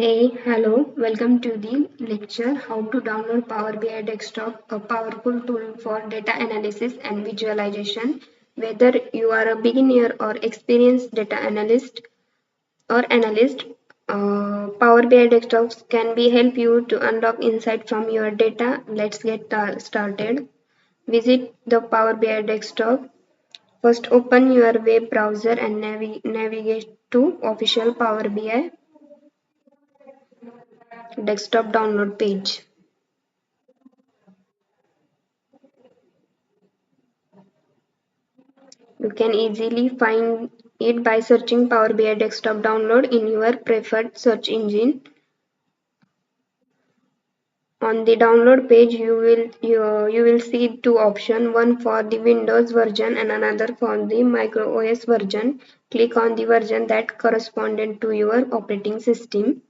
Hey, hello, welcome to the lecture How to Download Power BI Desktop, a powerful tool for data analysis and visualization. Whether you are a beginner or experienced data analyst, Power BI Desktops can be help you to unlock insight from your data. Let's get started. Visit the Power BI Desktop. First, open your web browser and navigate to official Power BI desktop download page. You can easily find it by searching Power BI Desktop Download in your preferred search engine. On the download page, you will see two options, one for the Windows version and another for the Macro OS version. Click on the version that corresponded to your operating system.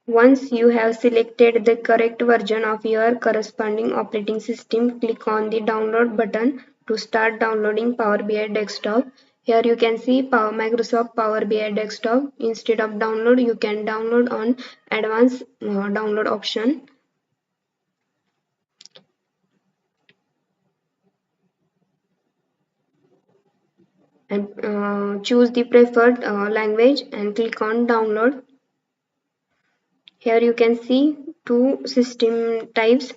Once you have selected the correct version of your corresponding operating system, click on the download button to start downloading Power BI Desktop. Here you can see Microsoft Power BI Desktop. Instead of download, you can download on advanced download option. And choose the preferred language and click on download. Here you can see two system types.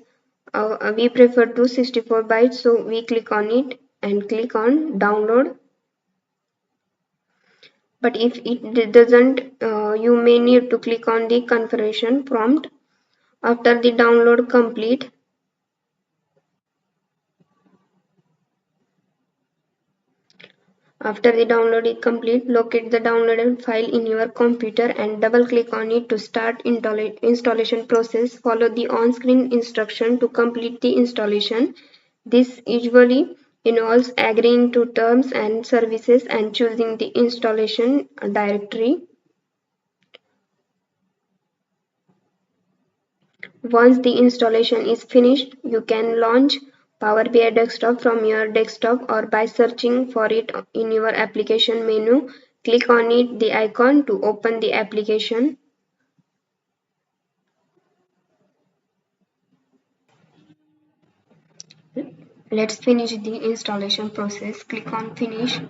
We prefer to 64 bytes, so we click on it and click on download. But if it doesn't, you may need to click on the confirmation prompt. After the download complete, after the download is complete, locate the downloaded file in your computer and double click on it to start installation process. Follow the on-screen instruction to complete the installation. This usually involves agreeing to terms and services and choosing the installation directory. Once the installation is finished, you can launch Power BI Desktop from your desktop or by searching for it in your application menu. Click on it, the icon to open the application. Let's finish the installation process. Click on Finish.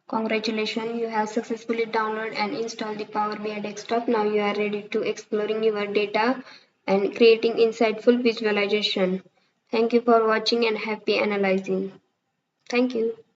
Congratulations, you have successfully downloaded and installed the Power BI Desktop. Now you are ready to exploring your data and creating insightful visualization. Thank you for watching and happy analyzing. Thank you.